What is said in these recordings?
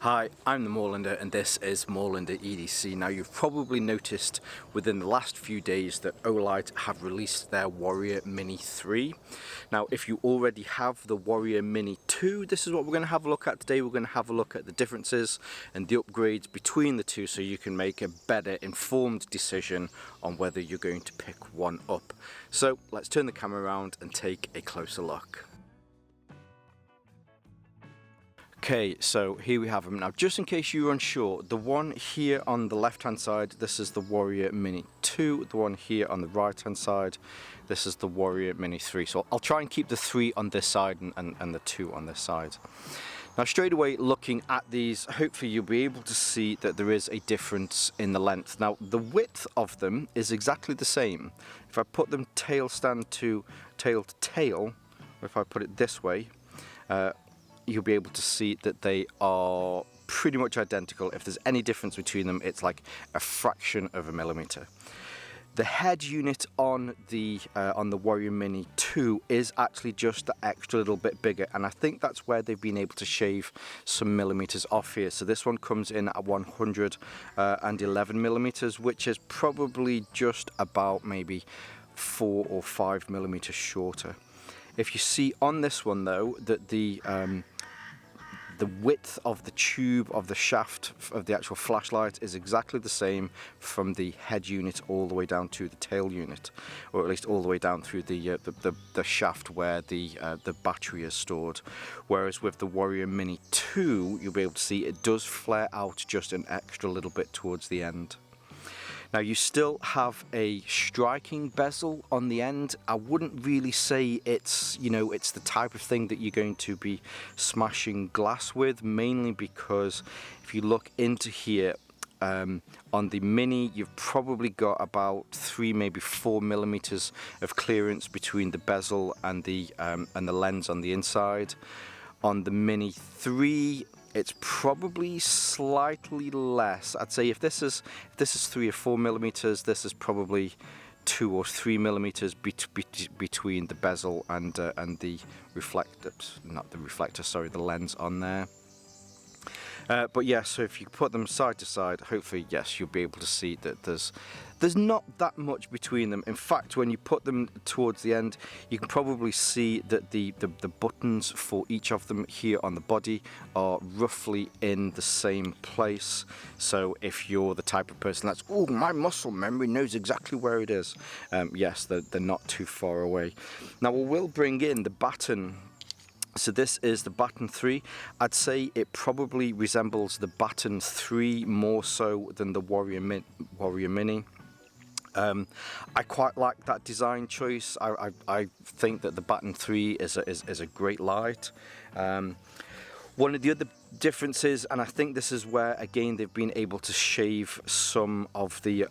Hi, I'm the Moorlander and this is Moorlander EDC. Now you've probably noticed within the last few days that Olight have released their Warrior Mini 3. Now if you already have the Warrior Mini 2, this is what we're going to have a look at today. We're going to have a look at the differences and the upgrades between the two so you can make a better informed decision on whether you're going to pick one up. So let's turn the camera around and take a closer look. Okay, so here we have them. Now just in case you're unsure, the one here on the left hand side, this is the Warrior Mini 2, the one here on the right hand side, this is the Warrior Mini 3. So I'll try and keep the 3 on this side and the 2 on this side. Now straight away looking at these, hopefully you'll be able to see that there is a difference in the length. Now the width of them is exactly the same. If I put them tail to tail, or if I put it this way, you'll be able to see that they are pretty much identical. If there's any difference between them, it's like a fraction of a millimeter. The head unit on the Warrior Mini 2 is actually just the extra little bit bigger, and I think that's where they've been able to shave some millimeters off here. So this one comes in at 111 millimeters, which is probably just about maybe 4 or 5 millimeters shorter. If you see on this one though that the width of the tube of the shaft of the actual flashlight is exactly the same from the head unit all the way down to the tail unit, or at least all the way down through the shaft where the battery is stored. Whereas with the Warrior Mini 2, you'll be able to see it does flare out just an extra little bit towards the end. Now you still have a striking bezel on the end. I wouldn't really say it's, it's the type of thing that you're going to be smashing glass with, mainly because if you look into here, on the Mini, you've probably got about 3, maybe 4 millimeters of clearance between the bezel and the lens on the inside. On the Mini 3, it's probably slightly less. I'd say if this is 3 or 4 millimeters, this is probably 2 or 3 millimeters between the bezel and the reflector, the lens on there. But yeah, so if you put them side to side, hopefully yes, you'll be able to see that there's not that much between them. In fact, when you put them towards the end, you can probably see that the buttons for each of them here on the body are roughly in the same place. So if you're the type of person that's, oh, my muscle memory knows exactly where it is, yes, they're not too far away. Now we will bring in the baton. So this is the Baton 3. I'd say it probably resembles the Baton 3 more so than the Warrior Mini. I quite like that design choice. I think that the Baton 3 is a great light. One of the other differences, and I think this is where again they've been able to shave some of the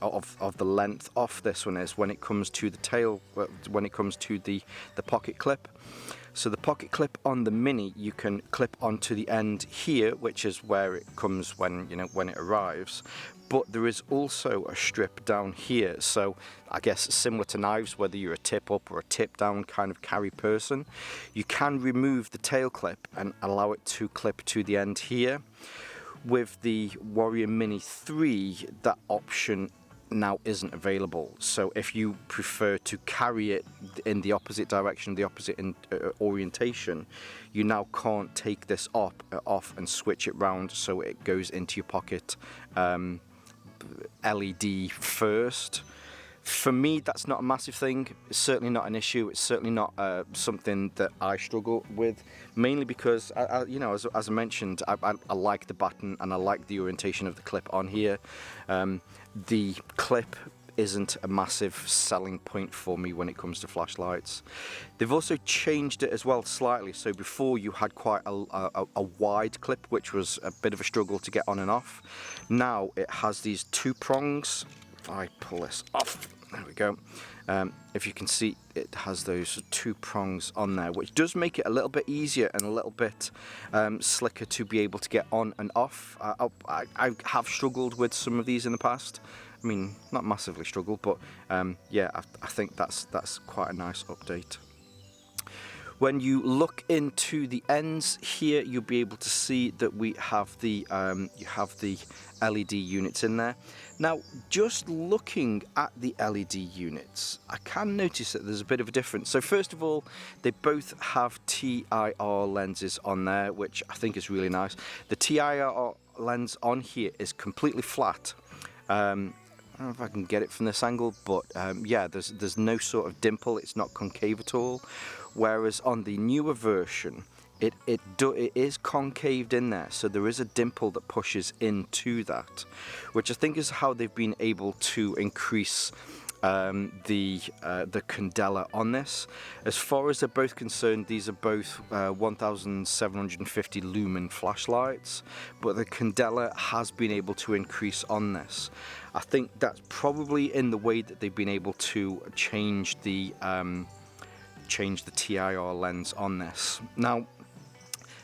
length off this one, is when it comes to the tail, when it comes to the pocket clip. So the pocket clip on the Mini, you can clip onto the end here, which is where it comes when it arrives. But there is also a strip down here. So I guess similar to knives, whether you're a tip up or a tip down kind of carry person, you can remove the tail clip and allow it to clip to the end here. With the Warrior Mini 3, that option now isn't available. So if you prefer to carry it in the opposite direction, the opposite orientation, you now can't take this off and switch it round so it goes into your pocket LED first. For me, that's not a massive thing. It's certainly not an issue. It's certainly not something that I struggle with, mainly because, as I mentioned, I like the baton and I like the orientation of the clip on here. The clip isn't a massive selling point for me when it comes to flashlights. They've also changed it as well slightly. So before you had quite a wide clip, which was a bit of a struggle to get on and off. Now it has these 2 prongs. If I pull this off, there we go. If you can see, it has those 2 prongs on there, which does make it a little bit easier and a little bit slicker to be able to get on and off. I have struggled with some of these in the past. I mean, not massively struggled, but yeah, I think that's quite a nice update. When you look into the ends here, you'll be able to see that we have the LED units in there. Now, just looking at the LED units, I can notice that there's a bit of a difference. So first of all, they both have TIR lenses on there, which I think is really nice. The TIR lens on here is completely flat. I don't know if I can get it from this angle, but yeah, there's no sort of dimple. It's not concave at all. Whereas on the newer version, it is concaved in there, so there is a dimple that pushes into that, which I think is how they've been able to increase the candela on this. As far as they're both concerned, these are both 1750 lumen flashlights, but the candela has been able to increase on this. I think that's probably in the way that they've been able to change the TIR lens on this. Now,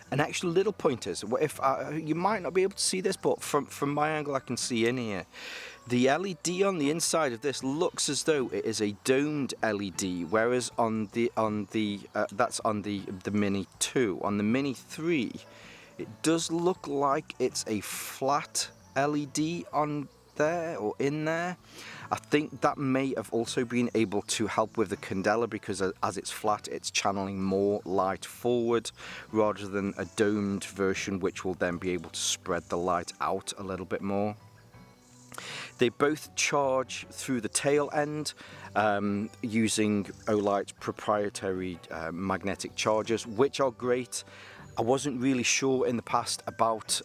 an extra little point is, if you might not be able to see this, but from my angle I can see in here, the LED on the inside of this looks as though it is a domed LED, whereas that's on the Mini 2. On the Mini 3, it does look like it's a flat LED on there or in there. I think that may have also been able to help with the candela, because as it's flat, it's channeling more light forward rather than a domed version, which will then be able to spread the light out a little bit more. They both charge through the tail end using Olight's proprietary magnetic chargers, which are great. I wasn't really sure in the past about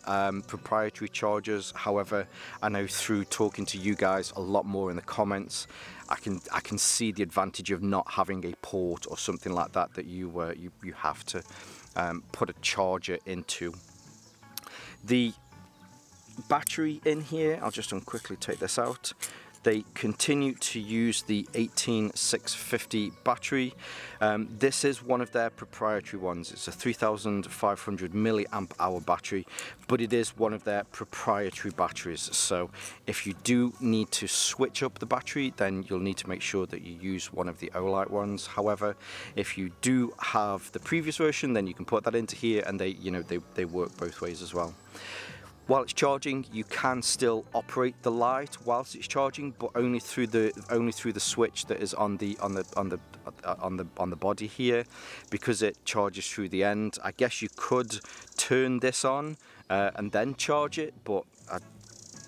proprietary chargers. However, I know through talking to you guys a lot more in the comments, I can see the advantage of not having a port or something like that you have to put a charger into. The battery in here, I'll just quickly take this out. They continue to use the 18650 battery. This is one of their proprietary ones. It's a 3500 milliamp hour battery, but it is one of their proprietary batteries. So if you do need to switch up the battery, then you'll need to make sure that you use one of the Olight ones. However, if you do have the previous version, then you can put that into here, and they work both ways as well. While it's charging, you can still operate the light whilst it's charging, but only through the switch that is on the body here, because it charges through the end. I guess you could turn this on and then charge it, but I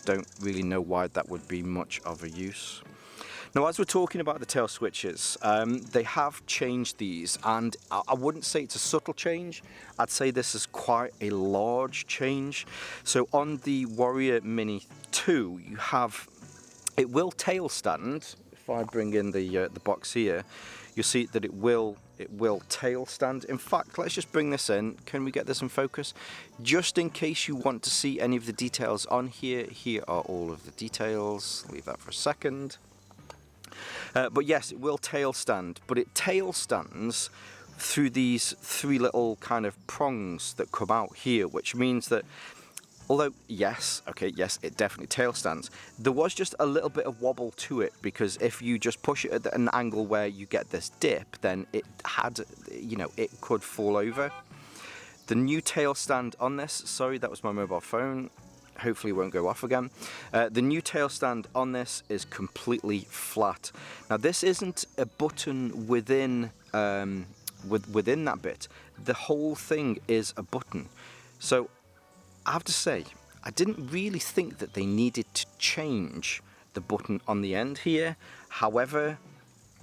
don't really know why that would be much of a use. Now, as we're talking about the tail switches, they have changed these, and I wouldn't say it's a subtle change. I'd say this is quite a large change. So on the Warrior Mini 2, you have, it will tail stand. If I bring in the box here, you'll see that it will tail stand. In fact, let's just bring this in. Can we get this in focus? Just in case you want to see any of the details on here, here are all of the details. Leave that for a second. But yes, it will tail stand, but it tail stands through these three little kind of prongs that come out here, which means that although yes, it definitely tail stands, there was just a little bit of wobble to it, because if you just push it at an angle where you get this dip, then it could fall over. The new tail stand on this, sorry, that was my mobile phone. Hopefully it won't go off again. The new tail stand on this is completely flat. Now, this isn't a button within within that bit. The whole thing is a button. So I have to say, I didn't really think that they needed to change the button on the end here. However,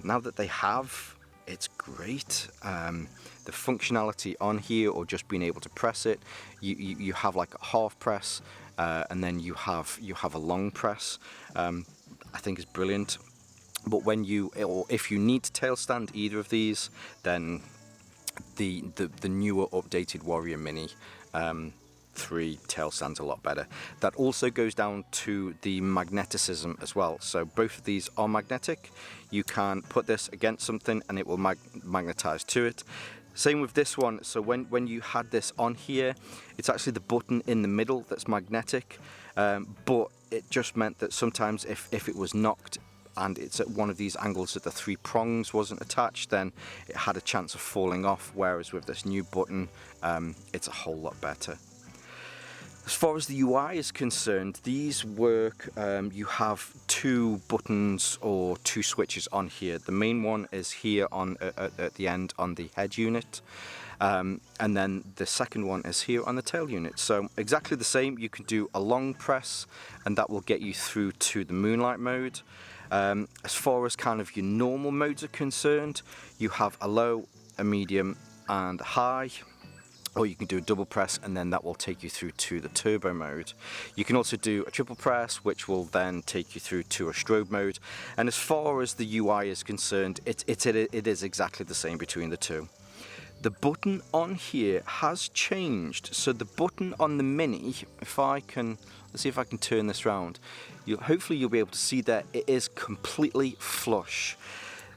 now that they have, it's great. The functionality on here, or just being able to press it, you have like a half press, and then you have a long press. I think is brilliant. But when if you need to tail stand either of these, then the newer updated Warrior Mini 3 tail stands a lot better. That also goes down to the magneticism as well. So both of these are magnetic. You can put this against something and it will magnetize to it. Same with this one. So when you had this on here, it's actually the button in the middle that's magnetic, but it just meant that sometimes if it was knocked and it's at one of these angles that the 3 prongs wasn't attached, then it had a chance of falling off, whereas with this new button, it's a whole lot better. As far as the UI is concerned, these work, you have 2 buttons or 2 switches on here. The main one is here on at the end on the head unit, and then the second one is here on the tail unit. So exactly the same. You can do a long press and that will get you through to the moonlight mode. As far as kind of your normal modes are concerned, you have a low, a medium and a high. Or you can do a double press and then that will take you through to the turbo mode. You can also do a triple press, which will then take you through to a strobe mode. And as far as the UI is concerned, it is exactly the same between the two. The button on here has changed. So the button on the Mini, if I can, let's see if I can turn this around. Hopefully you'll be able to see that it is completely flush.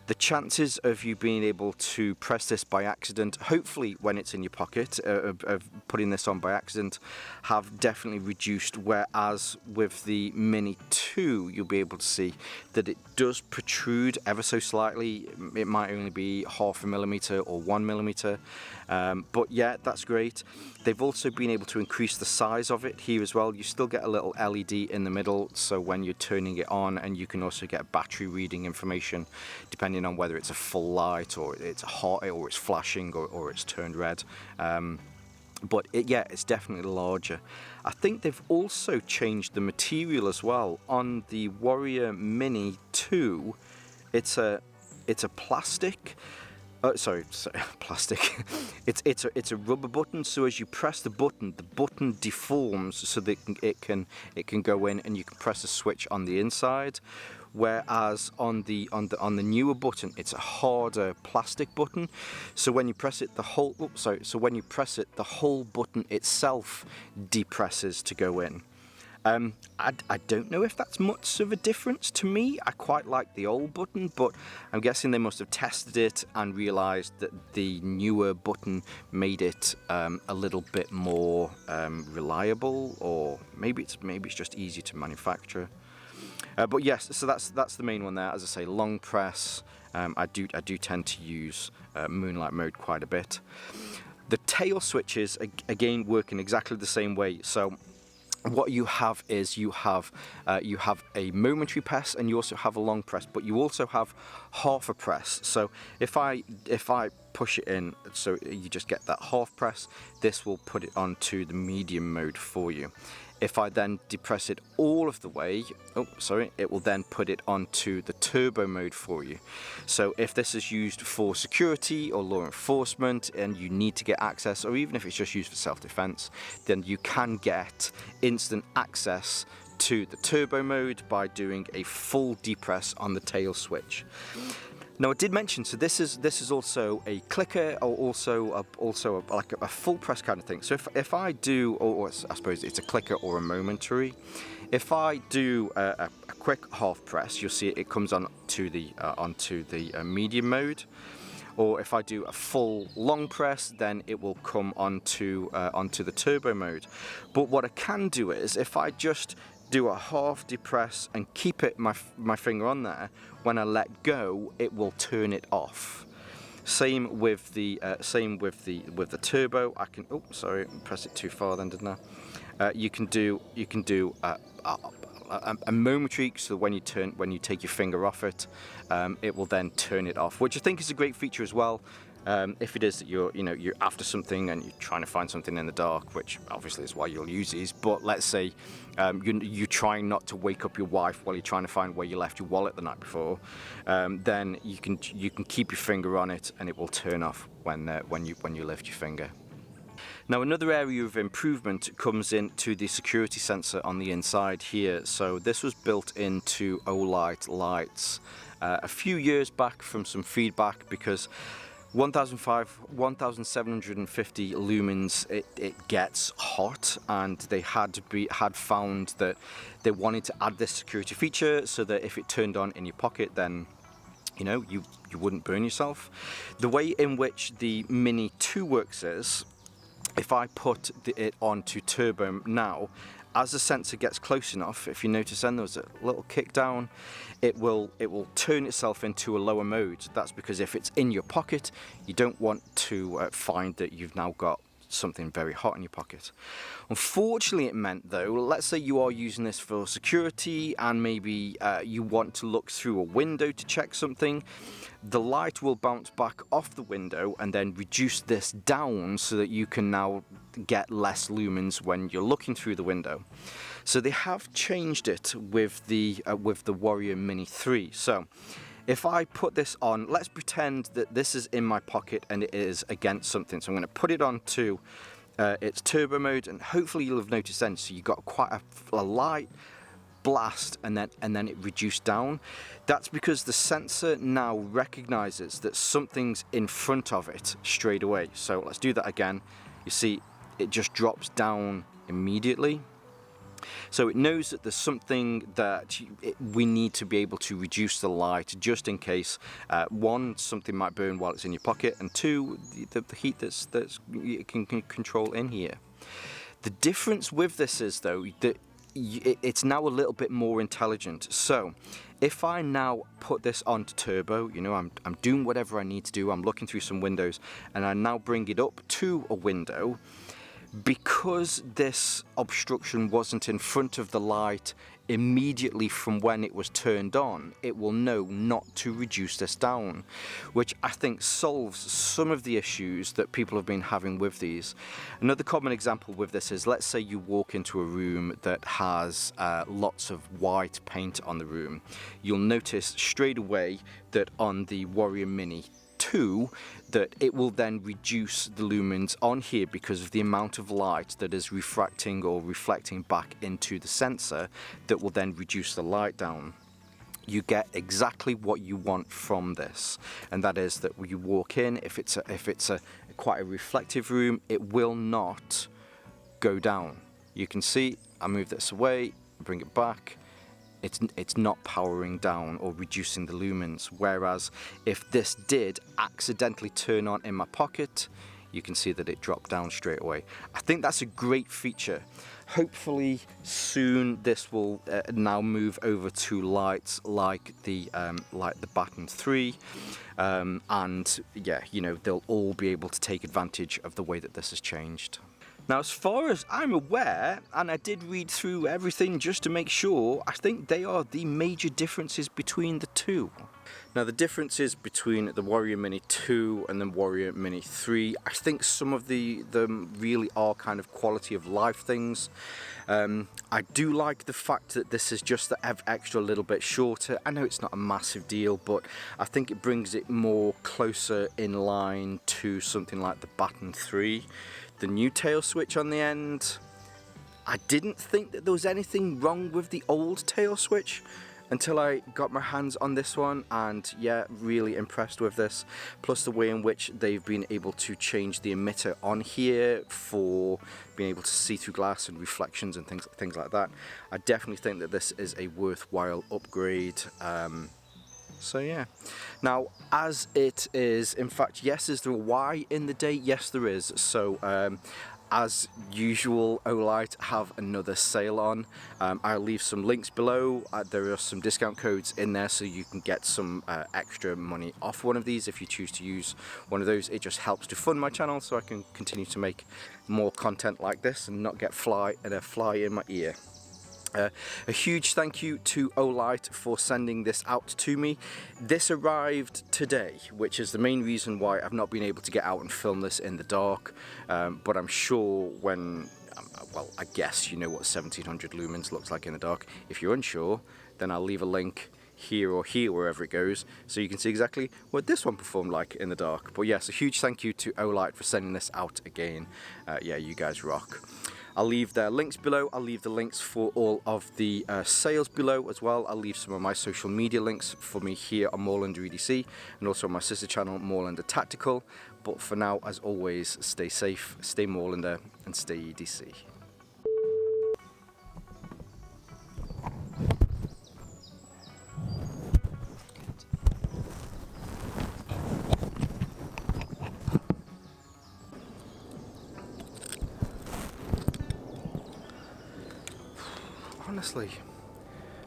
The chances of you being able to press this by accident, hopefully when it's in your pocket, of putting this on by accident, have definitely reduced, whereas with the Mini 2 you'll be able to see that it does protrude ever so slightly. It might only be 0.5 millimeter or 1 millimeter, but yeah, that's great. They've also been able to increase the size of it here as well. You still get a little LED in the middle, so when you're turning it on, and you can also get battery reading information depending on whether it's a full light or it's hot or it's flashing or it's turned red. But yeah, it's definitely larger. I think they've also changed the material as well. On the Warrior Mini 2, it's a plastic. Plastic. It's a rubber button. So as you press the button deforms so that it can go in, and you can press a switch on the inside. Whereas on the newer button, it's a harder plastic button. So when you press it, the whole button itself depresses to go in. I don't know if that's much of a difference to me. I quite like the old button, but I'm guessing they must have tested it and realised that the newer button made it a little bit more reliable, or maybe it's just easier to manufacture. But yes, so that's the main one there. As I say, long press. I do tend to use moonlight mode quite a bit. The tail switches again work in exactly the same way. So what you have is you have a momentary press, and you also have a long press, but you also have half a press. So if I push it in, so you just get that half press, this will put it onto the medium mode for you. If I then depress it all of the way, it will then put it onto the turbo mode for you. So if this is used for security or law enforcement and you need to get access, or even if it's just used for self-defense, then you can get instant access to the turbo mode by doing a full depress on the tail switch. Now I did mention, so this is also a clicker, or also like a full press kind of thing. So if I do, or I suppose it's a clicker or a momentary, if I do a quick half press, you'll see it comes onto the medium mode. Or if I do a full long press, then it will come onto the turbo mode. But what I can do is, if I just do a half depress and keep my finger on there, when I let go, it will turn it off. Same with the turbo. I can press it too far then, didn't I? You can do a momentary, so when you take your finger off it, it will then turn it off, which I think is a great feature as well. If it is that you're after something and you're trying to find something in the dark, which obviously is why you'll use these, but let's say you're trying not to wake up your wife while you're trying to find where you left your wallet the night before, then you can keep your finger on it and it will turn off when you lift your finger. Now another area of improvement comes into the security sensor on the inside here. So this was built into Olight lights a few years back from some feedback, because 1750 lumens, it gets hot, and they had found that they wanted to add this security feature so that if it turned on in your pocket, then you wouldn't burn yourself. The way in which the Mini 2 works is, if I put it onto turbo now, as the sensor gets close enough, if you notice then there's a little kick down, it will turn itself into a lower mode. That's because if it's in your pocket, you don't want to find that you've now got something very hot in your pocket. Unfortunately, it meant though, let's say you are using this for security and maybe you want to look through a window to check something, the light will bounce back off the window and then reduce this down so that you can now get less lumens when you're looking through the window. So they have changed it with the Warrior Mini 3. So if I put this on, let's pretend that this is in my pocket and it is against something. So I'm going to put it on to its turbo mode, and hopefully you'll have noticed then, so you got quite a light blast and then it reduced down. That's because the sensor now recognizes that something's in front of it straight away. So let's do that again. You see it just drops down immediately. So it knows that there's something that we need to be able to reduce the light just in case, one, something might burn while it's in your pocket, and two, the heat that's you can control in here. The difference with this is though that it's now a little bit more intelligent. So if I now put this onto turbo, you know, I'm doing whatever I need to do, I'm looking through some windows, and I now bring it up to a window, because this obstruction wasn't in front of the light immediately from when it was turned on, it will know not to reduce this down, which I think solves some of the issues that people have been having with these. Another common example with this is, let's say you walk into a room that has lots of white paint on the room. You'll notice straight away that on the Warrior Mini 2 that it will then reduce the lumens on here because of the amount of light that is refracting or reflecting back into the sensor, that will then reduce the light down. You get exactly what you want from this, and that is that when you walk in, if it's a quite a reflective room, it will not go down. You can see I move this away, bring it back. It's not powering down or reducing the lumens, whereas if this did accidentally turn on in my pocket, you can see that it dropped down straight away. I think that's a great feature. Hopefully soon this will now move over to lights like the Baton 3, and yeah, you know, they'll all be able to take advantage of the way that this has changed. Now, as far as I'm aware, and I did read through everything just to make sure, I think they are the major differences between the two. Now, the differences between the Warrior Mini 2 and the Warrior Mini 3, I think some of them really are kind of quality of life things. I do like the fact that this is just the extra little bit shorter. I know it's not a massive deal, but I think it brings it more closer in line to something like the Baton 3. The new tail switch on the end, I didn't think that there was anything wrong with the old tail switch until I got my hands on this one, and yeah, really impressed with this. Plus the way in which they've been able to change the emitter on here for being able to see through glass and reflections and things like that. I definitely think that this is a worthwhile upgrade. So yeah. Now, as it is, in fact, yes, is there a Y in the date? Yes, there is. So as usual, Olight have another sale on. I'll leave some links below. There are some discount codes in there, so you can get some extra money off one of these if you choose to use one of those. It just helps to fund my channel so I can continue to make more content like this and not get a fly in my ear. A huge thank you to Olight for sending this out to me. This arrived today, which is the main reason why I've not been able to get out and film this in the dark, but I'm sure when, well, I guess you know what 1700 lumens looks like in the dark. If you're unsure, then I'll leave a link here or here, wherever it goes, so you can see exactly what this one performed like in the dark. But yes, a huge thank you to Olight for sending this out again. Yeah, you guys rock. I'll leave their links below. I'll leave the links for all of the sales below as well. I'll leave some of my social media links for me here on Moorlander EDC, and also on my sister channel Moorlander Tactical. But for now, as always, stay safe, stay Moorlander, and stay EDC. honestly,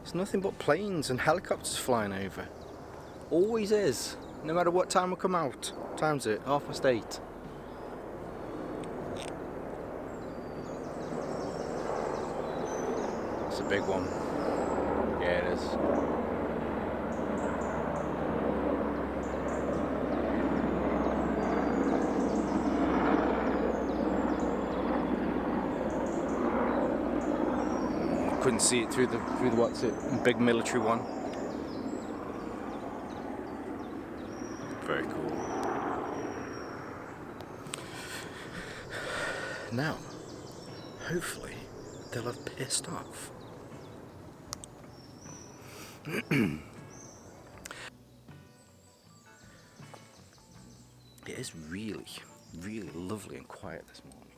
it's nothing but planes and helicopters flying over. Always is, no matter what time we come out. What time's it? 8:30. It's a big one. Yeah, it is. Couldn't see it through the what's it? Big military one. Very cool. Now, hopefully, they'll have pissed off. It is really, really lovely and quiet this morning.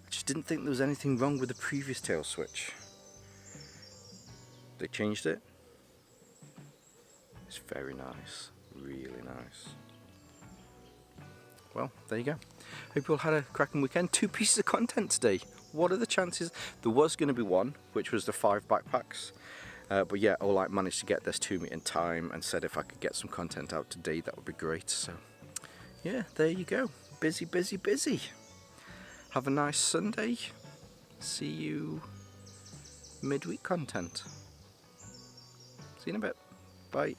I just didn't think there was anything wrong with the previous tail switch. They changed it. It's very nice, really nice. Well, there you go. Hope you all had a cracking weekend. 2 pieces of content today. What are the chances? There was going to be one, which was the 5 backpacks. But yeah, Olight managed to get this to me in time and said if I could get some content out today, that would be great. So yeah, there you go. Busy, busy, busy. Have a nice Sunday. See you midweek content. See you in a bit. Bye.